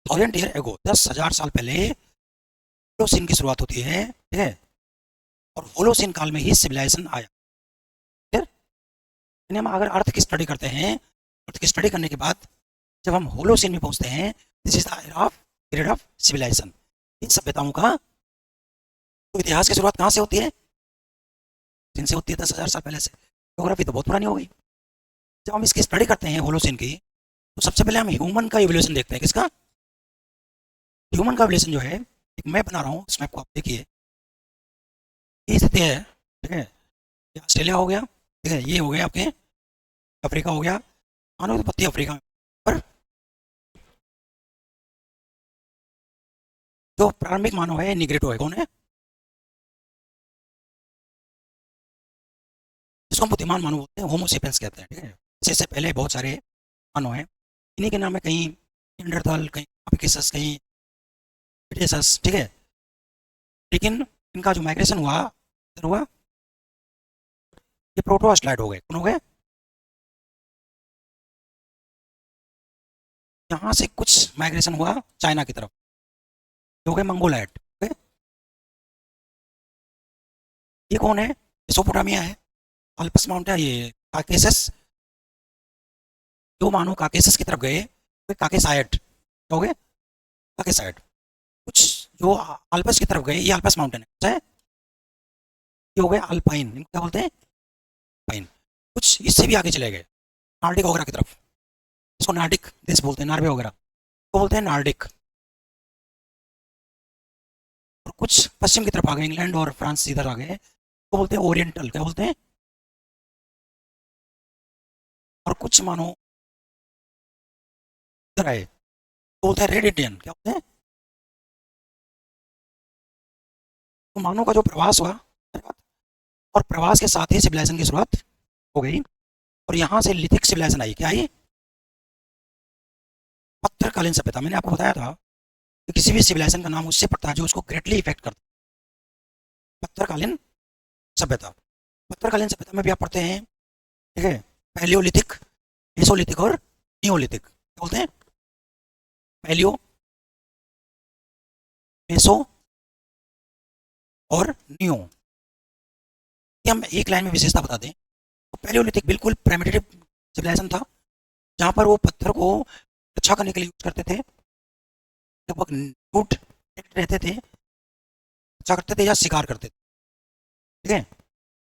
1000 year ago, 10,000 साल पहले Holocene की शुरुआत होती है, ठीक है। और होलोसिन काल में ही सिविलाइजेशन आया। फिर यानी हम अगर अर्थ की स्टडी करते हैं, अर्थ की स्टडी करने के बाद जब हम होलोसिन में पहुंचते हैं, this is the era of period of civilization. इन सभ्यताओं का तो इतिहास की शुरुआत कहाँ से होती है? जिनसे होती है 10,000 साल पहले से। ज्योग्राफी तो बहुत पुरानी हो गई। जब हम इसकी स्टडी करते हैं होलोसिन की, तो सबसे पहले हम ह्यूमन का इवोल्यूशन देखते हैं। किसका? ह्यूमन का इवोल्यूशन जो है, एक मैप बना रहा हूँ, इस मैप को आप देखिए। ये स्थिति है, ठीक है। ये ऑस्ट्रेलिया हो गया, ठीक है। ये हो गया आपके अफ्रीका हो गया, मानव उत्पत्ति अफ्रीका में। पर जो प्रारंभिक मानव है निग्रेटो है। कौन है? जिसको हम बुद्धिमान मानव बोलते हैं, होमोसेपियंस कहते हैं, ठीक है। इससे पहले बहुत सारे मानव हैं, इन्हीं के नाम है, कहीं निएंडरथाल, कहीं अपिकिसस, कहीं क्रिटेशस, ठीक है। लेकिन इनका जो माइग्रेशन हुआ, इधर हुआ, ये प्रोटोस्लाइड हो गए। कौन हो गए? यहाँ से कुछ माइग्रेशन हुआ चाइना की तरफ, ये हो गए मंगोलाइड, ठीक है। ये कौन है? मेसोपोटामिया है, अल्पस माउंट है, ये काकेसस। जो मानो काकेसस की तरफ गए, वे काकेसाइड हो गए, काकेसाइड। कुछ जो अल्पस की तरफ गए, ये अल्पस माउंटेन है, ये हो गए अल्पाइन, इनको क्या बोलते हैं? पाइन। कुछ इससे भी आगे चले गए, नार्डिक वगैरह की तरफ, इसको नार्डिक देश बोलते हैं, नॉर्वे वगैरह तो बोलते हैं नार्डिक। और कुछ पश्चिम की तरफ आ गए, इंग्लैंड और फ्रांस इधर आ गए, तो बोलते हैं ओरिएंटल, क्या बोलते हैं? और कुछ मानो इधर आए, तो बोलते हैं रेड इंडियन, क्या बोलते हैं? तो मानो का जो प्रवास हुआ, और प्रवास के साथ ही सिविलाइजेशन की शुरुआत हो गई। और यहाँ से लिथिक सिविलाइजेशन आई। क्या आई? पत्थरकालीन सभ्यता। मैंने आपको बताया था कि किसी भी सिविलाइजेशन का नाम उससे पड़ता है जो उसको ग्रेटली इफेक्ट करता है। पत्थरकालीन सभ्यता। पत्थरकालीन सभ्यता में भी आप पढ़ते हैं, ठीक है। पैलियोलिथिक, मेसोलिथिक और नियोलिथिक, क्या बोलते हैं? पैलियो, मेसो और नियो। कि हम एक लाइन में विशेषता बता दें, तो पैलियोलिथिक बिल्कुल प्राइमेटिव सिविलाइजेशन था, जहाँ पर वो पत्थर को रक्षा करने के लिए यूज करते थे। लगभग न्यूड रहते थे, रक्षा करते थे या शिकार करते थे, ठीक है।